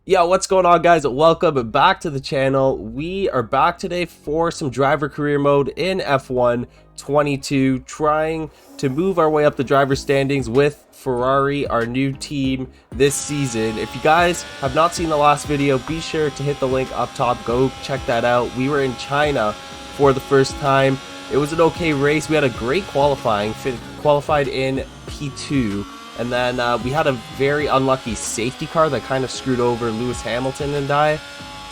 Yo, what's going on, guys? Welcome back to the channel. We are back today for some driver career mode in F1 22, trying to move our way up the driver standings with Ferrari, our new team this season. If you guys have not seen the last video, be sure to hit the link up top. Go check that out. We were in China for the first time. It was an okay race. We had a great qualifying, qualified in P2. And then we had a very unlucky safety car that kind of screwed over Lewis Hamilton and I.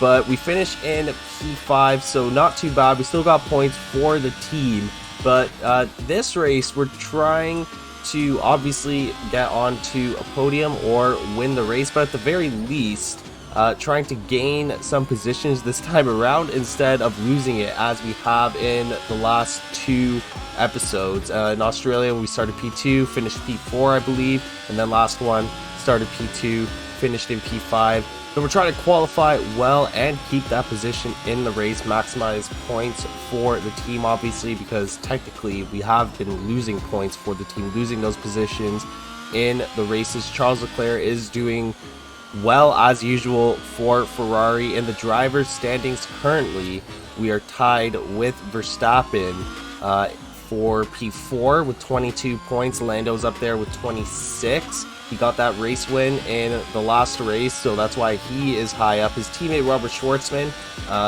But we finished in P5, so not too bad. We still got points for the team. But this race, we're trying to obviously get onto a podium or win the race. But at the very least, trying to gain some positions this time around instead of losing it as we have in the last two episodes. In Australia, we started P2, finished P4, I believe, and then last one started P2, finished in P5. So we're trying to qualify well and keep that position in the race, maximize points for the team, obviously, because technically we have been losing points for the team, losing those positions in the races. Charles Leclerc is doing well as usual for Ferrari. In the drivers' standings currently, we are tied with Verstappen for P4 with 22 points. Lando's up there with 26. He got that race win in the last race, so that's why he is high up. His teammate Robert Schwartzman,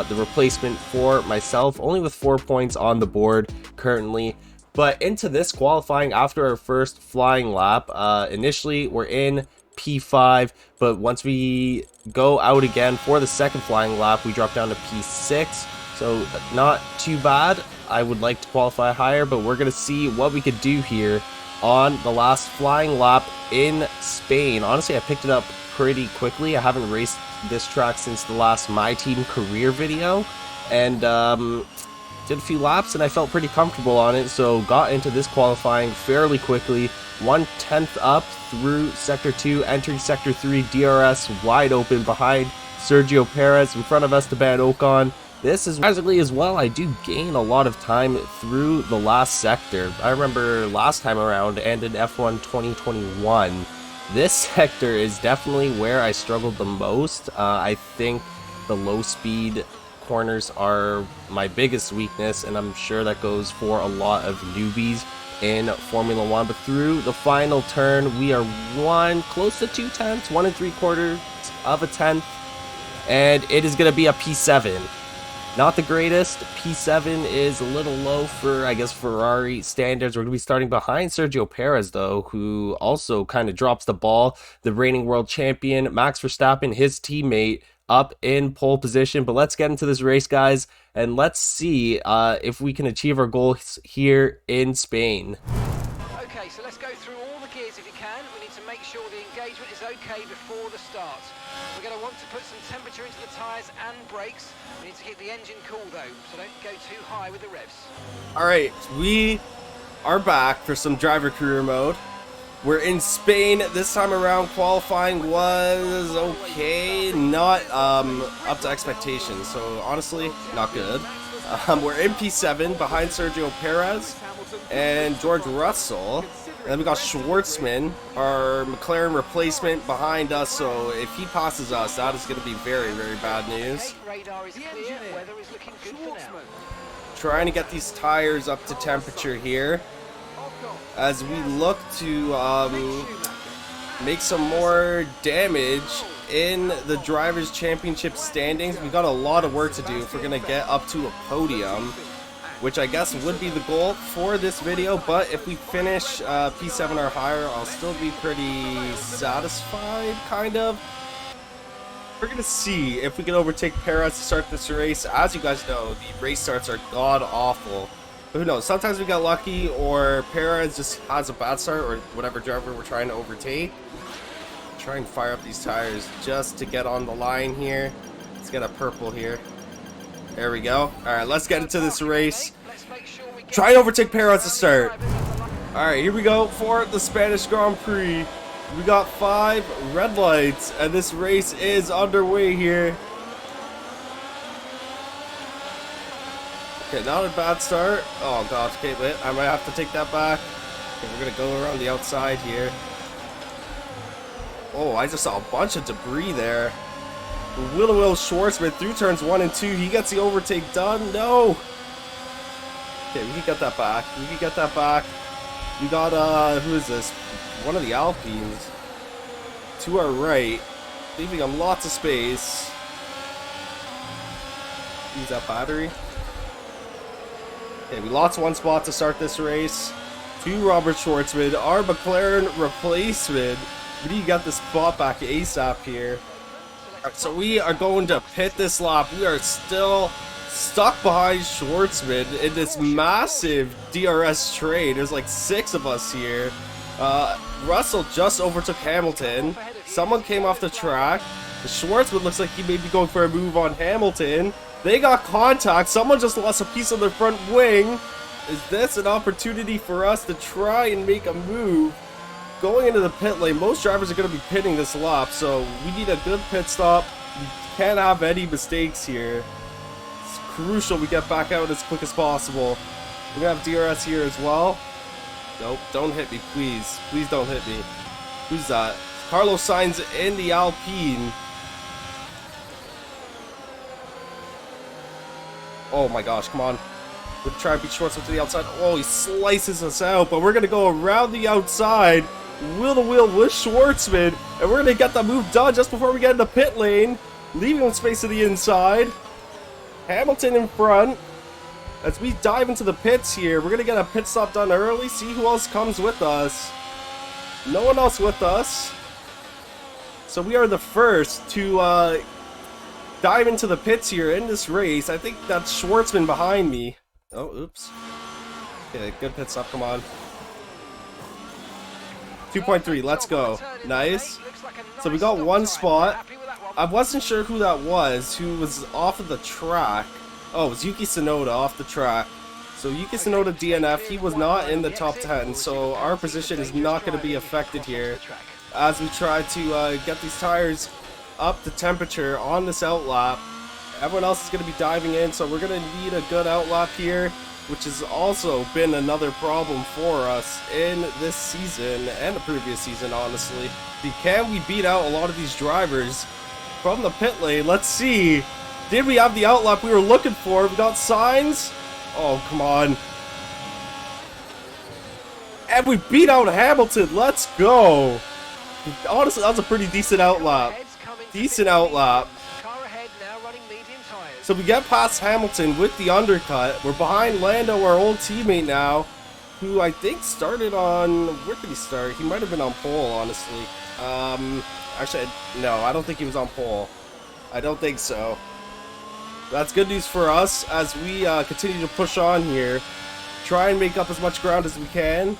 the replacement for myself, only with 4 points on the board currently. But into this qualifying, after our first flying lap, initially we're in P5, but once we go out again for the second flying lap, we drop down to P6. So not too bad. I would like to qualify higher, but we're going to see what we could do here on the last flying lap in Spain. Honestly, I picked it up pretty quickly. I haven't raced this track since the last My Team career video, and did a few laps, and I felt pretty comfortable on it, so got into this qualifying fairly quickly. 1/10 up through Sector 2, entering Sector 3, DRS wide open behind Sergio Perez, in front of Esteban Ocon. This is surprisingly as well, I do gain a lot of time through the last sector. I remember last time around and in F1 2021, this sector is definitely where I struggled the most. I think the low speed corners are my biggest weakness, and I'm sure that goes for a lot of newbies in Formula One. But through the final turn, we are close to 2/10, 1 3/4 of a tenth, and it is going to be a P7. Not the greatest. P7 is a little low for, I guess, Ferrari standards. We're going to be starting behind Sergio Perez, though, who also kind of drops the ball. The reigning world champion, Max Verstappen, his teammate, up in pole position. But let's get into this race, guys, and let's see if we can achieve our goals here in Spain. Okay, so let's go through all the gears if you can. We need to make sure the engagement is okay before the start. We're going to want to put some temperature into the tyres and brakes. We need to keep the engine cool though, so don't go too high with the revs. Alright, we are back for some driver career mode. We're in Spain this time around. Qualifying was okay, not up to expectations, so honestly, not good. We're in P7 behind Sergio Perez and George Russell. And then we got Schwartzman, our McLaren replacement, behind us. So if he passes us, that is going to be very, very bad news. Radar is clear, weather is looking good for now. Trying to get these tires up to temperature here as we look to make some more damage in the Drivers' Championship standings. We got a lot of work to do if we're going to get up to a podium, which I guess would be the goal for this video. But if we finish P7 or higher, I'll still be pretty satisfied, kind of. We're going to see if we can overtake Perez to start this race. As you guys know, the race starts are god-awful. But who knows, sometimes we got lucky, or Perez just has a bad start, or whatever driver we're trying to overtake. Try and fire up these tires just to get on the line here. Let's get a purple here. There we go. Alright, let's get into this race. Try and overtake Perez to start. Alright, here we go for the Spanish Grand Prix. We got 5 red lights, and this race is underway here. Okay, not a bad start. Oh gosh, okay, wait, I might have to take that back. Okay, we're gonna go around the outside here. Oh, I just saw a bunch of debris there. Will Schwartzman through turns 1 and 2. He gets the overtake done. No. Okay, we can get that back. We can get that back. We got, who is this? One of the Alpines. To our right. Leaving him lots of space. Use that battery. Okay, we lost 1 spot to start this race. To Robert Schwartzman, our McLaren replacement. We need to get the spot back ASAP here. Right, so we are going to pit this lap. We are still stuck behind Schwartzman in this massive DRS train. There's like 6 of us here. Russell just overtook Hamilton. Someone came off the track. Schwartzman looks like he may be going for a move on Hamilton. They got contact. Someone just lost a piece of their front wing. Is this an opportunity for us to try and make a move? Going into the pit lane, most drivers are going to be pitting this lap, so we need a good pit stop. We can't have any mistakes here. It's crucial we get back out as quick as possible. We're going to have DRS here as well. Nope, don't hit me, please. Please don't hit me. Who's that? Carlos Sainz in the Alpine. Oh my gosh, come on. We'll try and beat Schwartzman to the outside. Oh, he slices us out, but we're going to go around the outside. Wheel to wheel with Schwartzman, and we're going to get the move done just before we get into pit lane, leaving him space to the inside. Hamilton in front. As we dive into the pits here, we're going to get a pit stop done early, see who else comes with us. No one else with us. So we are the first to dive into the pits here in this race. I think that's Schwartzman behind me. Oh, oops. Okay, good pit stop, come on. 2.3, let's go. Nice. So we got 1 spot. I wasn't sure who that was, who was off of the track. Oh, it was Yuki Tsunoda off the track. So Yuki Tsunoda DNF, he was not in the top 10, so our position is not going to be affected here as we try to get these tires up to temperature on this outlap. Everyone else is going to be diving in, so we're going to need a good outlap here, which has also been another problem for us in this season and the previous season, honestly. Can we beat out a lot of these drivers from the pit lane? Let's see. Did we have the outlap we were looking for? We got Sainz. Oh, come on. And we beat out Hamilton. Let's go. Honestly, that was a pretty decent outlap. Decent outlap. So we get past Hamilton with the undercut. We're behind Lando, our old teammate now, who I think started on... Where did he start? He might have been on pole, honestly. Actually, no, I don't think he was on pole. I don't think so. That's good news for us as we continue to push on here. Try and make up as much ground as we can.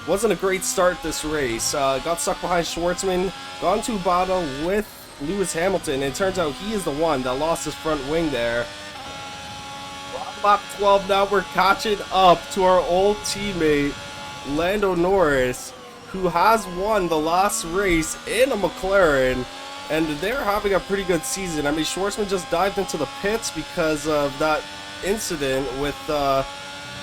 Wasn't a great start this race. Got stuck behind Schwartzman. Gone to battle with Lewis Hamilton, and it turns out he is the one that lost his front wing there. Lap 12 now, we're catching up to our old teammate Lando Norris, who has won the last race in a McLaren, and they're having a pretty good season. I mean, Schwartzman just dived into the pits because of that incident with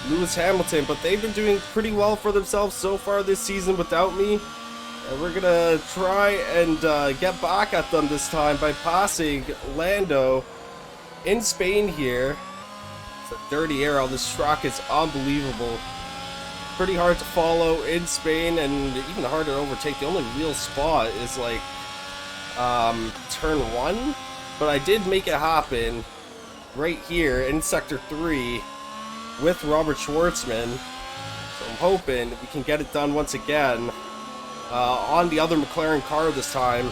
Lewis Hamilton, but they've been doing pretty well for themselves so far this season without me. And we're gonna try and get back at them this time by passing Lando in Spain here. It's a dirty arrow. This track is unbelievable. Pretty hard to follow in Spain and even harder to overtake. The only real spot is like turn 1, but I did make it happen right here in sector 3 with Robert Schwartzman. So I'm hoping we can get it done once again. On the other McLaren car this time.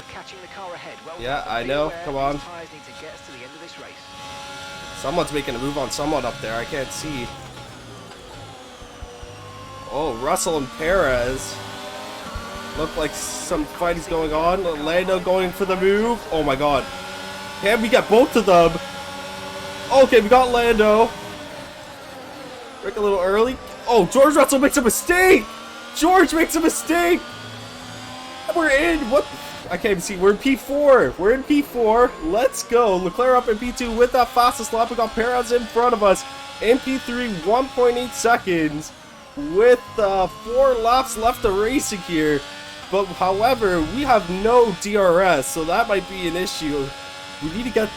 Catching the car ahead. Well, yeah, I know. Come on. Tires need to get us to the end of this race. Someone's making a move on someone up there. I can't see. Oh, Russell and Perez. Look like some fight is going on. Lando going for the move. Oh my god. Can we get both of them? Okay, we got Lando. Break a little early. Oh, George Russell makes a mistake! George makes a mistake! We're in! What? I can't even see. We're in P4. We're in P4. Let's go. Leclerc up in P2 with that fastest lap. We got Perez in front of us. In P3, 1.8 seconds. With 4 laps left of racing here. but however, we have no DRS, so that might be an issue. We need to get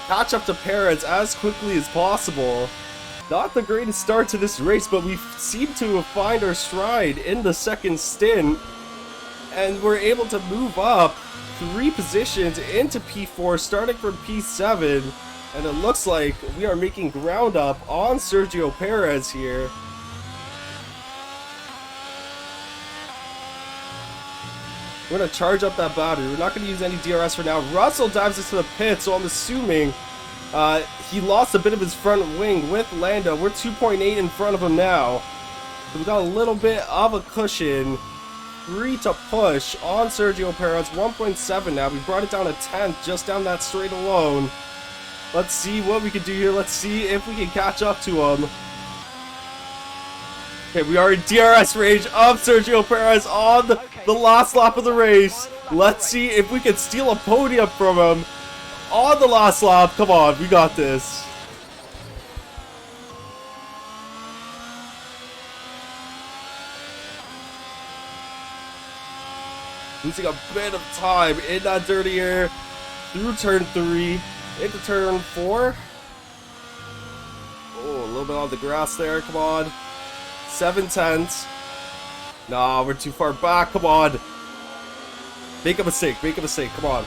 catch up to Perez as quickly as possible. Not the greatest start to this race, but we seem to find our stride in the second stint, and we're able to move up 3 positions into P4, starting from P7, and it looks like we are making ground up on Sergio Perez here. We're going to charge up that battery. We're not going to use any DRS for now. Russell dives into the pit, so I'm assuming he lost a bit of his front wing with Lando. We're 2.8 in front of him now. So we got a little bit of a cushion. 3 to push on Sergio Perez. 1.7 now. We brought it down a 10th just down that straight alone. Let's see what we can do here. Let's see if we can catch up to him. Okay, we are in DRS range of Sergio Perez on the last lap of the race. Let's see if we can steal a podium from him on the last lap. Come on, we got this. Losing a bit of time in that dirty air through turn 3 into turn 4. Oh, a little bit on the grass there. Come on. 7/10. Nah, we're too far back. Come on. Make a mistake. Make a mistake. Come on.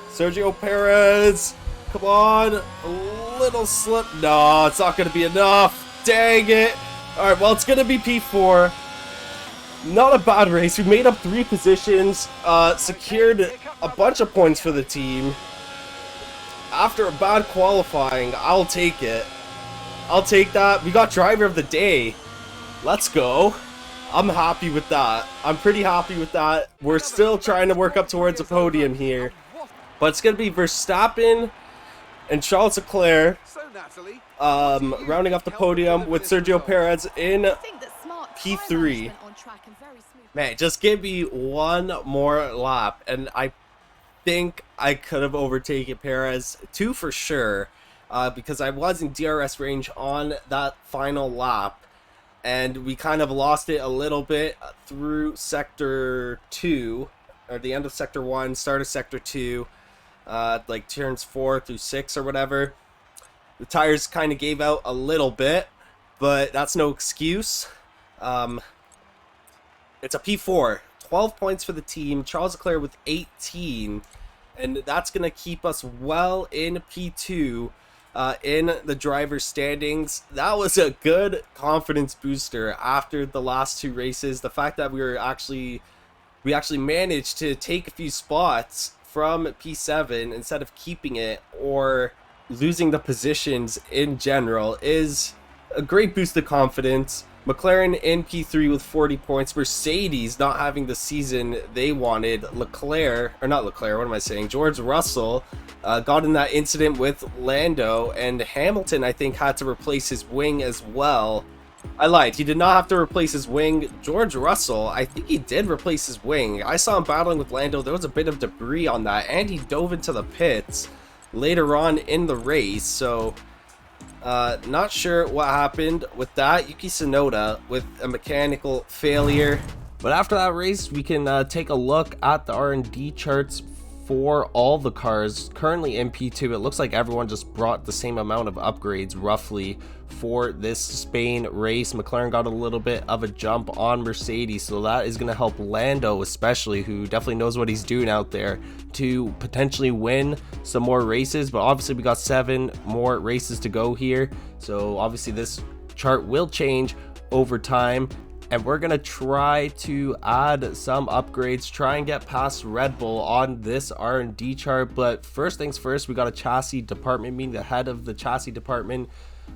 Sergio Perez. Come on. A little slip. No, it's not going to be enough. Dang it. Alright, well, it's going to be P4. Not a bad race. We made up 3 positions. Secured a bunch of points for the team. After a bad qualifying, I'll take it. I'll take that. We got driver of the day. Let's go. I'm happy with that. I'm pretty happy with that. We're still trying to work up towards a podium here. But it's going to be Verstappen and Charles Leclerc rounding up the podium with Sergio Perez in P3. Man, just give me one more lap and I think I could have overtaken Perez. 2 for sure, because I was in DRS range on that final lap, and we kind of lost it a little bit through sector 2, or the end of sector 1, start of sector 2, like turns 4 through 6 or whatever. The tires kind of gave out a little bit, but that's no excuse. It's a P4. 12 points for the team. Charles Leclerc with 18. And that's going to keep us well in P2 in the driver's standings. That was a good confidence booster after the last 2 races. The fact that we actually managed to take a few spots from P7 instead of keeping it or losing the positions in general is a great boost of confidence. McLaren in P3 with 40 points. Mercedes not having the season they wanted. George Russell got in that incident with Lando, and Hamilton, I think, had to replace his wing as well. I lied. He did not have to replace his wing. George Russell, I think he did replace his wing. I saw him battling with Lando. There was a bit of debris on that, and he dove into the pits later on in the race, so not sure what happened with that. Yuki Tsunoda with a mechanical failure. But after that race, we can take a look at the R&D charts for all the cars currently in P2. It looks like everyone just brought the same amount of upgrades roughly for this Spain race. McLaren got a little bit of a jump on Mercedes, so that is going to help Lando especially, who definitely knows what he's doing out there, to potentially win some more races. But obviously we got 7 more races to go here, so obviously this chart will change over time, and we're gonna try to add some upgrades, try and get past Red Bull on this R&D chart. But first things first, we got a chassis department meeting. The head of the chassis department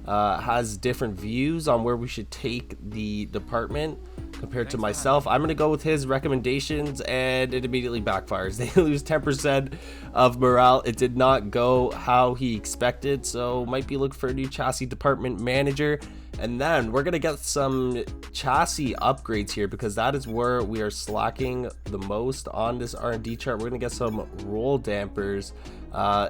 has different views on where we should take the department compared to myself. I'm going to go with his recommendations, and it immediately backfires. They lose 10% of morale. It did not go how he expected, so might be looking for a new chassis department manager. And then we're going to get some chassis upgrades here, because that is where we are slacking the most on this R&D chart. We're going to get some roll dampers.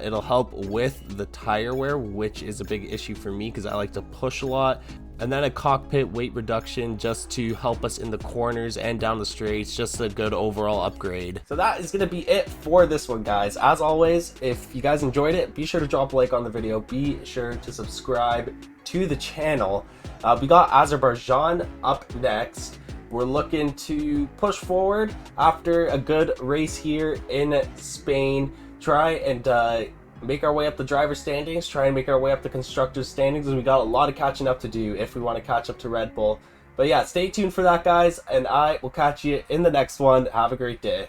It'll help with the tire wear, which is a big issue for me because I like to push a lot. and then a cockpit weight reduction just to help us in the corners and down the straights, just a good overall upgrade. So that is going to be it for this one, guys. As always, if you guys enjoyed it, be sure to drop a like on the video, be sure to subscribe to the channel. We got Azerbaijan up next. We're looking to push forward after a good race here in Spain, try and make our way up the driver standings, try and make our way up the constructors standings, and we got a lot of catching up to do if we want to catch up to Red Bull. But yeah, stay tuned for that, guys, and I will catch you in the next one. Have a great day.